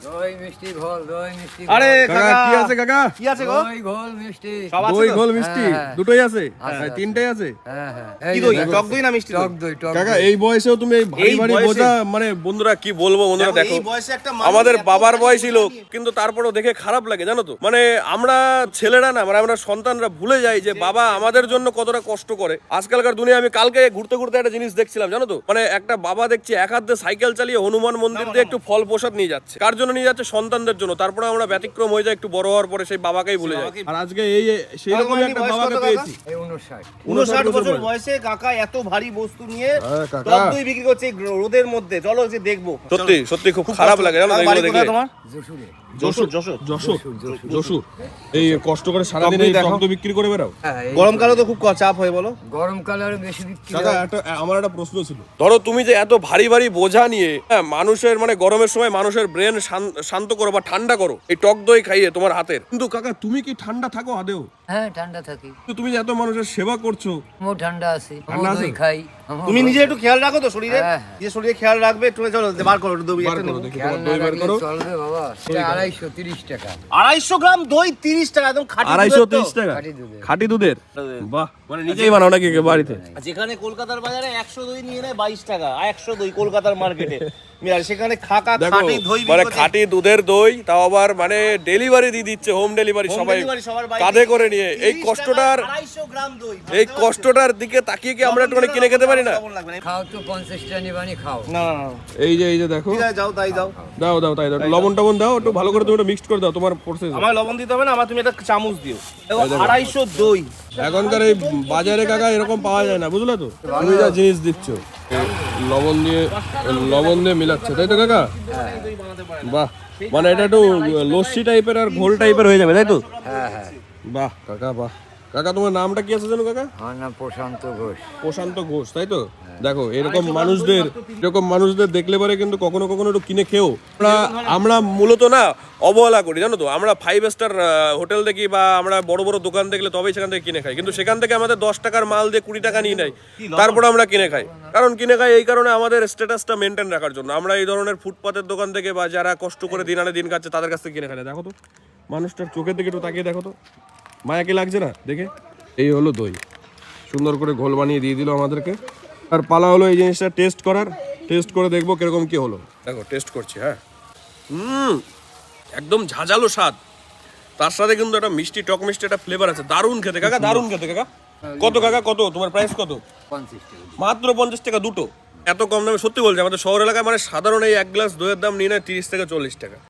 দই মিষ্টি ঘোল, দই মিষ্টি ঘোল। আরে কাকা কাকা কি আছে কাকা? কি আছে গো? দই ঘোল মিষ্টি। সব আছে দই তো? ঘোল মিষ্টি হ্যাঁ। দুটোই আছে? আছে, আছে। তিনটেই আছে? হ্যাঁ হ্যাঁ। কি এই দই? দেখো। টক দই না মিষ্টি দই? টক দই, টক কাকা দই। এই বয়সেও তুমি এই ভারী এই ভারী বয়সে? বোঝা মানে বন্ধুরা কি বলবো, বন্ধুরা দেখো এই বয়সে একটা মানুষ আমাদের এত বাবার ভারী বয়সী বোঝা লোক, নিয়ে- কিন্তু তারপরেও দেখে খারাপ লাগে জানো তো। মানে আমরা ছেলেরা না, মানে আমরা সন্তানরা ভুলে যাই যে বাবা আমাদের জন্য কতটা কষ্ট করে। আজকালকার দুনিয়া, আমি কালকে ঘুরতে ঘুরতে একটা জিনিস দেখছিলাম জানো তো, মানে একটা বাবা দেখছি এক হাতে সাইকেল চালিয়ে হনুমান মন্দির দিয়ে একটু ফল প্রসাদ নিয়ে যাচ্ছে। কার জন্য নিয়ে যাচ্ছে? সন্তানদের জন্য। তারপরে আমরা ব্যতিক্রম হয়ে যাই, একটু বড় হওয়ার পরে সেই বাবাকেই ভুলে যাই। আর আজকে এই সেই রকম আমার একটা বয়স বাবাকে কত কাকা? পেয়েছি। এই 59। 59 বছর বছর বয়সে কাকা এত ভারী বস্তু নিয়ে হ্যাঁ, কাকা। টক দই বিক্রি করছে এই রোদের মধ্যে। চলো যে দেখবো। সত্যি সত্যি খুব খারাপ লাগে জানো তো কাকা, এগুলো বাড়ি দেখলে। কোথায় তোমার? যশোরে। যশোর যশোর। যশোর এই কষ্ট করে সারাদিন টক দই এই দেখো। টক দই বিক্রি করে বেড়াও? হ্যাঁ, এই গরমকালে তো খুব চাপ হয় বলো। গরমকালে আরো বেশি বিক্রি কাকা হয়। আমার একটা প্রশ্ন ছিল। ধরো তুমি যে এত ভারী ভারী বোঝা নিয়ে মানুষের, মানে গরমের সময় মানুষের ব্রেন শান্ত করো বা ঠান্ডা করো এই টক দই খাইয়ে তোমার হাতের। কিন্তু কাকা তুমি কি ঠান্ডা থাকো আদেও? হ্যাঁ, ঠান্ডা থাকি। কিন্তু তুমি যে এত মানুষের সেবা করছো। আমিও ঠান্ডা আছি, ঠান্ডা আমিও দই আছে? খাই। আমিও তুমি নিজে একটু খেয়াল রাখো তো শরীরে, হ্যাঁ, নিজে শরীরে খেয়াল রাখবে। একটু চলো বার করো একটু দই বার একটা করো নেবো। দেখি খেয়াল তোমার না দই বার রাখলে করো। চলবে বাবা। এটা 230 টাকা। 250 গ্রাম দই 30 টাকা, একদম খাঁটি দুধের তো। 230 টাকা খাঁটি দুধের। খাঁটি দুধের? বাহ, মানে নিজেই বানাও নাকি বাড়িতে? আর যেখানে কলকাতার বাজারে 100 দই নিয়ে নেয় 22 টাকা, 100 দই কলকাতার মার্কেটে। আর সেখানে খাকা দেখো, খাঁটি দই মানে বিক্রি করছে। খাঁটি দুধের দই, তাও আবার মানে ডেলিভারি দিয়ে দিচ্ছে, হোম ডেলিভারি। Home সবাই delivery সবার বাড়িতে। কাঁধে করে নিয়ে। এই 30 কষ্টটার, টাকায় 250 গ্রাম দই। এই কষ্টটার দিকে তাকিয়ে কি আমরা একটুখানি কিনে খেতে পারি না? কেমন লাগবে না? খাও তো 50 টা নিবানি খাও। না না না। এই যে দেখো, ঠিক আছে যাও তাই যাও। দাও দাও তাই দাও, লবণ টবণ দাও একটু ভালো করে, তুমি এটা মিক্সড করে দাও তোমার প্রসেস। আমার লবণ দিতে হবে না, আমার তুমি একটা চামচ দিও। দেখো 250 দই। এখনকার এই বাজারে কাকা এরকম পাওয়া যায় না, বুঝলে তো? তুমি যা জিনিস দিচ্ছ লবণ দিয়ে মিলাচ্ছে, তাই তো কাকা? বাহ, মানে এটা একটু লস্যি টাইপের আর ঘোল টাইপের হয়ে যাবে, তাই তো? হ্যাঁ হ্যাঁ। বাহ কাকা বাহ। কাকা তোমার নামটা কি আছে জানো কাকা? আমার নাম প্রশান্ত ঘোষ। প্রশান্ত ঘোষ, তাই তো? দেখো এরকম মানুষদের দেখলে পরে কিন্তু কখনো কখনো একটু কিনে খেও। আমরা মূলত না অবহেলা করি জানো তো। আমরা 5 স্টার হোটেল দেখি বা আমরা বড় বড় দোকান দেখলে তবেই সেখান থেকে কিনে খাই, কিন্তু সেখান থেকে আমাদের 10 টাকার মাল দিয়ে 20 টাকা নিয়ে নেয়, তারপরে আমরা কিনে খাই। কারণ কিনে খাই এই কারণে, আমাদের স্ট্যাটাসটা মেনটেন রাখার জন্য। আমরা এই ধরনের ফুটপাতের দোকান থেকে বা যারা কষ্ট করে দিন আনে দিন খাচ্ছে তাদের কাছ থেকে কিনে খাই না। দেখো তো মানুষটার চোখের দিকে একটু তাকিয়ে দেখো তো, মায়া কি লাগছে না দেখে? এই হলো দই, সুন্দর করে ঘোল বানিয়ে দিয়ে দিল আমাদেরকে। আর পালা হলো এই জিনিসটা টেস্ট করার। টেস্ট করে দেখবো কিরকম কি হলো। দেখো টেস্ট করছি। হ্যাঁ, একদম ঝাঁঝালো স্বাদ, তার সাথে কিন্তু একটা মিষ্টি, টক মিষ্টি একটা ফ্লেভার আছে। দারুণ খেতে কাকা, দারুণ খেতে কাকা। কত কাকা, কত তোমার প্রাইস? কত? 50 টাকা। মাত্র 50 টাকা দুটো। এত কম দামে? সত্যি বলছি, আমাদের শহর এলাকায় মানে সাধারণ এই এক গ্লাস দইয়ের দাম নিয়ে নেয় 30 থেকে 40 টাকা।